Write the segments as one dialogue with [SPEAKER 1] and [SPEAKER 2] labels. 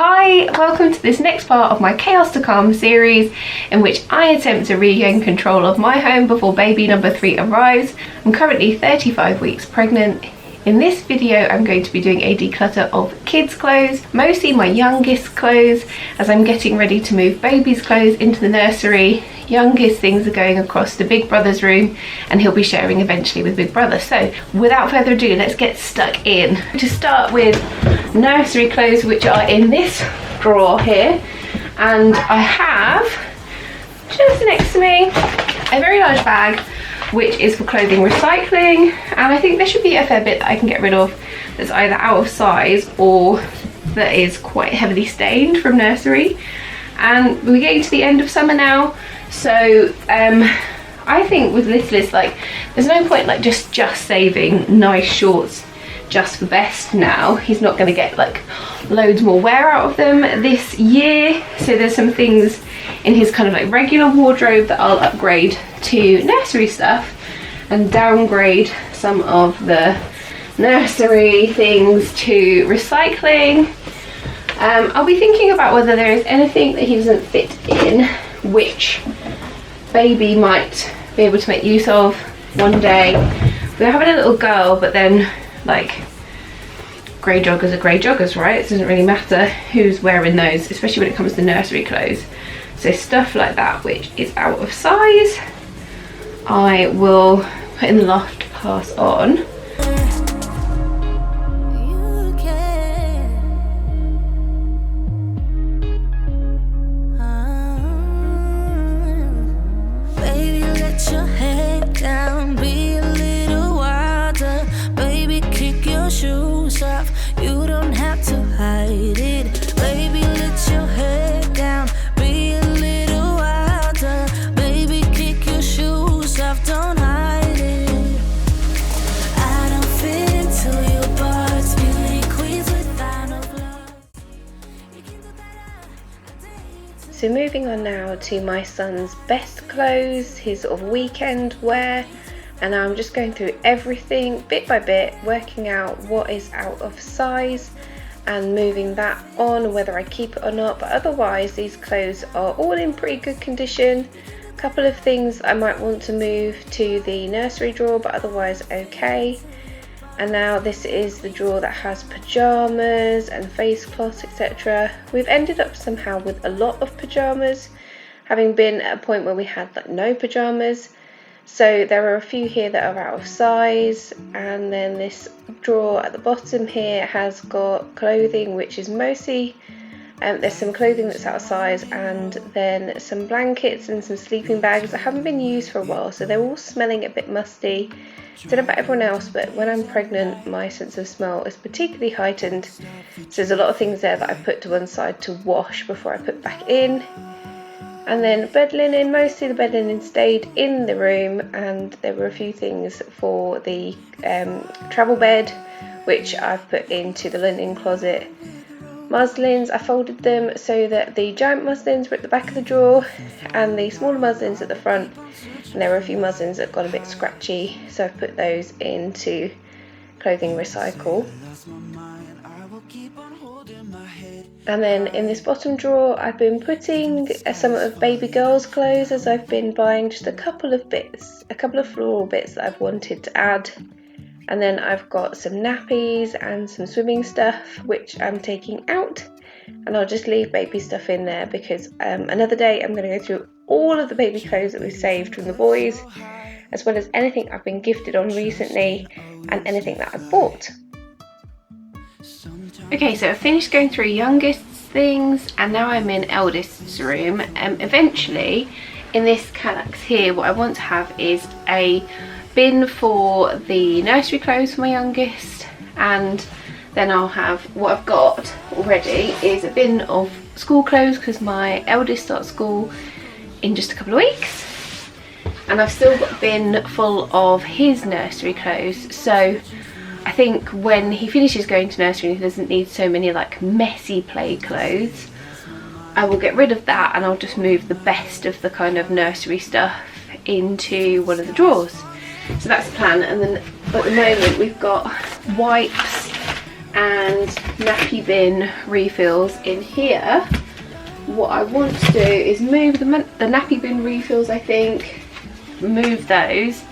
[SPEAKER 1] Hi, welcome to this next part of my chaostocalm series in which I attempt to regain control of my home before baby number 3 arrives. I'm currently 35 weeks pregnant. In this video I'm going to be doing a declutter of kids' clothes, mostly my youngest clothes, as I'm getting ready to move baby's clothes into the nursery. Youngest things are going across to Big Brother's room and he'll be sharing eventually with Big Brother. So without further ado, let's get stuck in. To start with nursery clothes, which are in this drawer here, and I have just next to me a very large bag which is for clothing recycling, and I think there should be a fair bit that I can get rid of that's either out of size or that is quite heavily stained from nursery. And we're getting to the end of summer now, so I think with littlest, like, there's no point like just saving nice shorts just for best now. He's not going to get like loads more wear out of them this year, so there's some things in his kind of like regular wardrobe that I'll upgrade to nursery stuff and downgrade some of the nursery things to recycling. I'll be thinking about whether there is anything that he doesn't fit in which baby might be able to make use of one day. We're having a little girl, but then like grey joggers are grey joggers, right? It doesn't really matter who's wearing those, especially when it comes to nursery clothes. So stuff like that which is out of size I will put in the loft to pass on. So moving on now to my son's best clothes, his sort of weekend wear, and I'm just going through everything bit by bit, working out what is out of size and moving that on, whether I keep it or not. But otherwise these clothes are all in pretty good condition. A couple of things I might want to move to the nursery drawer, but otherwise okay. And now this is the drawer that has pyjamas and face cloths, etc. We've ended up somehow with a lot of pyjamas, having been at a point where we had like no pyjamas. So there are a few here that are out of size, and then this drawer at the bottom here has got clothing which is mostly, there's some clothing that's out of size, and then some blankets and some sleeping bags that haven't been used for a while, so they're all smelling a bit musty. I don't know about everyone else, but when I'm pregnant my sense of smell is particularly heightened, so there's a lot of things there that I put to one side to wash before I put back in. And then bed linen, mostly the bed linen stayed in the room, and there were a few things for the travel bed which I've put into the linen closet. Muslins, I folded them so that the giant muslins were at the back of the drawer and the smaller muslins at the front, and there were a few muslins that got a bit scratchy, so I've put those into clothing recycle. And then in this bottom drawer I've been putting some of baby girl's clothes, as I've been buying just a couple of floral bits that I've wanted to add. And then I've got some nappies and some swimming stuff which I'm taking out, and I'll just leave baby stuff in there because another day I'm going to go through all of the baby clothes that we've saved from the boys, as well as anything I've been gifted on recently and anything that I've bought. Okay, so I've finished going through youngest's things and now I'm in eldest's room. Eventually in this calyx here what I want to have is a bin for the nursery clothes for my youngest, and then I'll have, what I've got already is a bin of school clothes because my eldest starts school in just a couple of weeks, and I've still got a bin full of his nursery clothes. So I think when he finishes going to nursery and he doesn't need so many like messy play clothes, I will get rid of that and I'll just move the best of the kind of nursery stuff into one of the drawers. So that's the plan. And then at the moment we've got wipes and nappy bin refills in here. What I want to do is move the nappy bin refills, I think, move those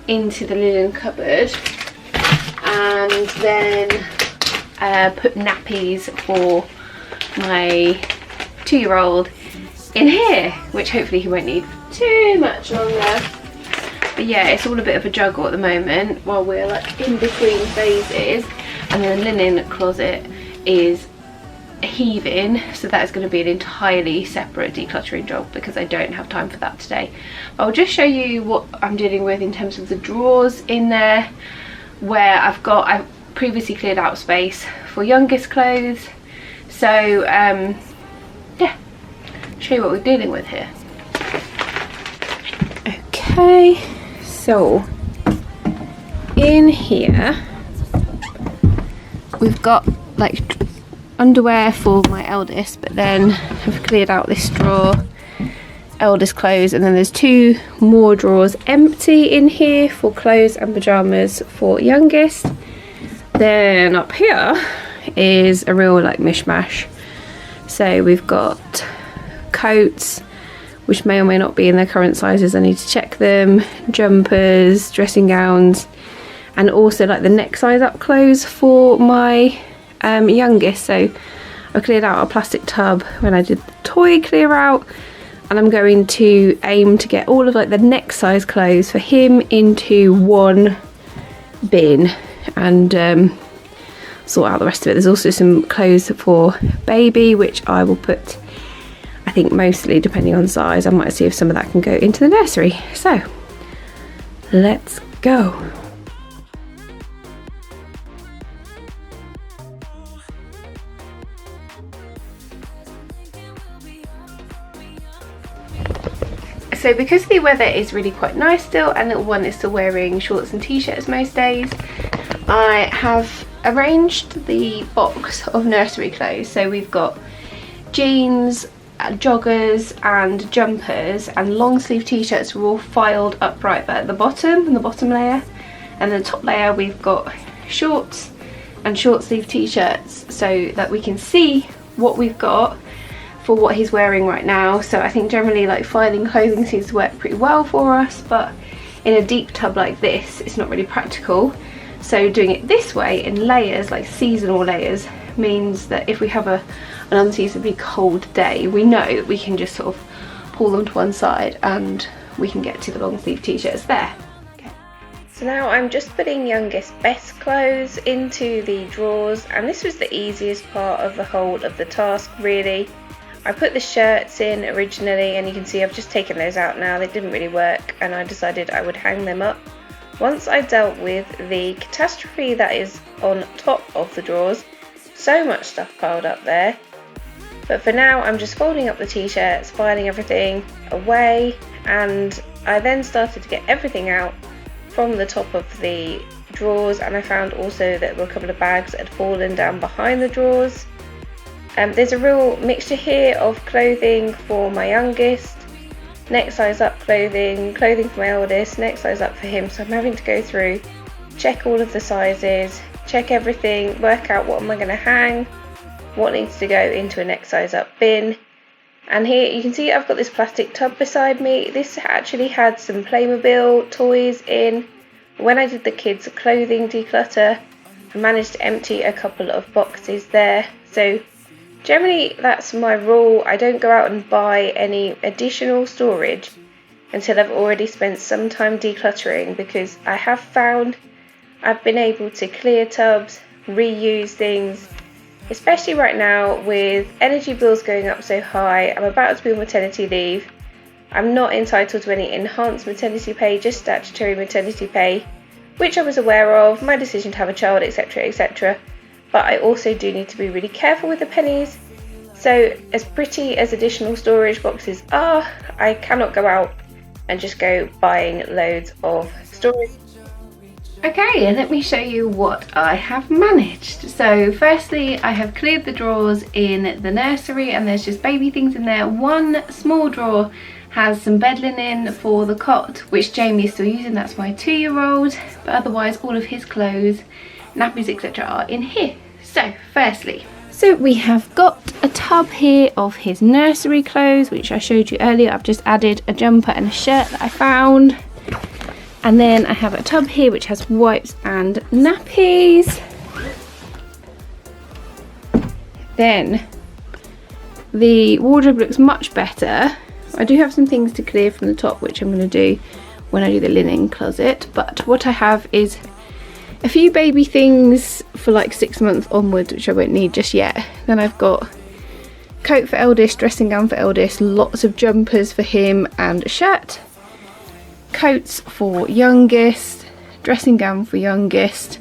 [SPEAKER 1] into the linen cupboard, and then put nappies for my 2-year-old in here, which hopefully he won't need too much longer. But yeah, it's all a bit of a juggle at the moment while we're like in between phases, and the linen closet is heaving, so that is going to be an entirely separate decluttering job because I don't have time for that today. But I'll just show you what I'm dealing with in terms of the drawers in there, where I've previously cleared out space for youngest clothes. So yeah, show you what we're dealing with here. Okay, so in here we've got like underwear for my eldest, but then I've cleared out this drawer, eldest clothes, and then there's 2 more drawers empty in here for clothes and pyjamas for youngest. Then up here is a real like mishmash. So we've got coats, which may or may not be in their current sizes, I need to check them, jumpers, dressing gowns, and also like the next size up clothes for my youngest. So I cleared out a plastic tub when I did the toy clear out, and I'm going to aim to get all of like the next size clothes for him into one bin and sort out the rest of it. There's also some clothes for baby, which I will put, I think mostly depending on size, I might see if some of that can go into the nursery. So let's go. So because the weather is really quite nice still, and little one is still wearing shorts and t-shirts most days, I have arranged the box of nursery clothes. So we've got jeans, joggers and jumpers, and long sleeve t-shirts are all filed upright but at the bottom, in the bottom layer, and then the top layer we've got shorts and short sleeve t-shirts so that we can see what we've got for what he's wearing right now. So I think generally like filing clothing seems to work pretty well for us, but in a deep tub like this it's not really practical. So doing it this way in layers, like seasonal layers, means that if we have an unseasonably cold day, we know that we can just sort of pull them to one side and we can get to the long sleeve t-shirts there. Okay. So now I'm just putting youngest best clothes into the drawers, and this was the easiest part of the whole of the task really. I put the shirts in originally, and you can see I've just taken those out now. They didn't really work, and I decided I would hang them up. Once I dealt with the catastrophe that is on top of the drawers, so much stuff piled up there. But for now I'm just folding up the t-shirts, filing everything away, and I then started to get everything out from the top of the drawers, and I found also that there were a couple of bags that had fallen down behind the drawers. There's a real mixture here of clothing for my youngest, next size up clothing for my eldest, next size up for him, so I'm having to go through, check all of the sizes, check everything, work out what am I going to hang, what needs to go into a next size up bin. And here you can see I've got this plastic tub beside me. This actually had some Playmobil toys in. When I did the kids clothing declutter, I managed to empty a couple of boxes there. So generally that's my rule. I don't go out and buy any additional storage until I've already spent some time decluttering, because I have found I've been able to clear tubs, reuse things, especially right now with energy bills going up so high. I'm about to be on maternity leave. I'm not entitled to any enhanced maternity pay, just statutory maternity pay, which I was aware of, my decision to have a child, etc, etc. But I also do need to be really careful with the pennies. So as pretty as additional storage boxes are, I cannot go out and just go buying loads of storage. Okay, let me show you what I have managed. So firstly, I have cleared the drawers in the nursery, and there's just baby things in there. One small drawer has some bed linen for the cot, which Jamie is still using, that's my 2-year-old, but otherwise all of his clothes, nappies, etc. are in here. So firstly, we have got a tub here of his nursery clothes, which I showed you earlier. I've just added a jumper and a shirt that I found. And then I have a tub here which has wipes and nappies. Then the wardrobe looks much better. I do have some things to clear from the top, which I'm going to do when I do the linen closet. But what I have is a few baby things for like 6 months onwards, which I won't need just yet. Then I've got coat for eldest, dressing gown for eldest, lots of jumpers for him and a shirt. Coats for youngest, dressing gown for youngest,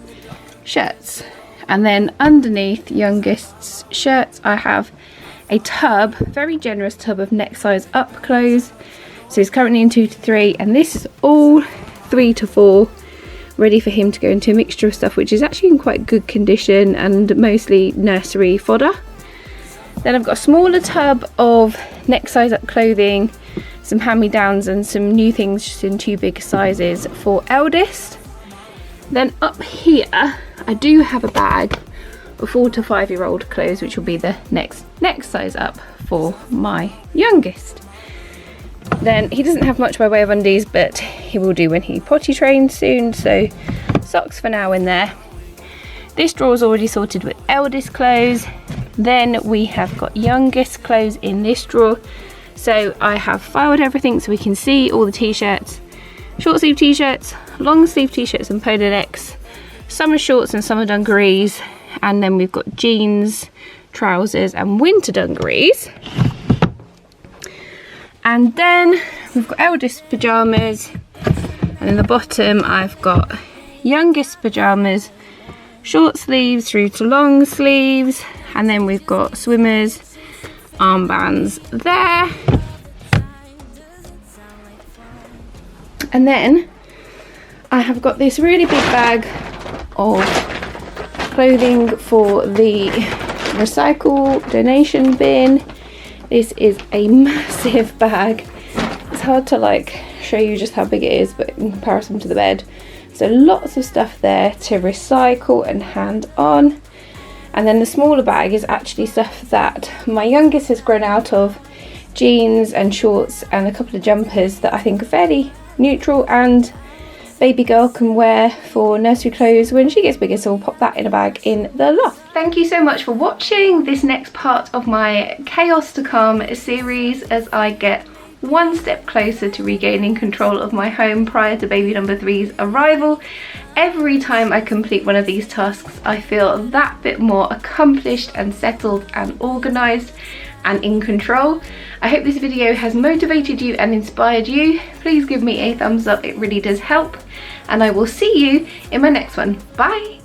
[SPEAKER 1] shirts. And then underneath youngest's shirts I have a tub, very generous tub of next size up clothes. So he's currently in 2 to 3 and this is all 3 to 4, ready for him to go into a mixture of stuff which is actually in quite good condition and mostly nursery fodder. Then I've got a smaller tub of next size up clothing, some hand-me-downs and some new things just in 2 big sizes for eldest. Then up here I do have a bag of 4 to 5 year old clothes, which will be the next size up for my youngest. Then he doesn't have much by way of undies, but he will do when he potty trains soon, so socks for now in there. This drawer is already sorted with eldest clothes. Then we have got youngest clothes in this drawer. So I have filed everything so we can see all the t-shirts, short sleeve t-shirts, long sleeve t-shirts and polo necks, summer shorts and summer dungarees, and then we've got jeans, trousers and winter dungarees. And then we've got eldest pyjamas, and in the bottom I've got youngest pyjamas, short sleeves through to long sleeves, and then we've got swimmers, armbands there. And then I have got this really big bag of clothing for the recycle donation bin. This is a massive bag. It's hard to like show you just how big it is, but in comparison to the bed. So lots of stuff there to recycle and hand on. And then the smaller bag is actually stuff that my youngest has grown out of, jeans and shorts and a couple of jumpers that I think are fairly neutral and baby girl can wear for nursery clothes when she gets bigger, so we'll pop that in a bag in the loft. Thank you so much for watching this next part of my Chaos to Calm series as I get one step closer to regaining control of my home prior to baby number 3's arrival. Every time I complete one of these tasks, I feel that bit more accomplished and settled and organised and in control. I hope this video has motivated you and inspired you. Please give me a thumbs up, it really does help. And I will see you in my next one. Bye!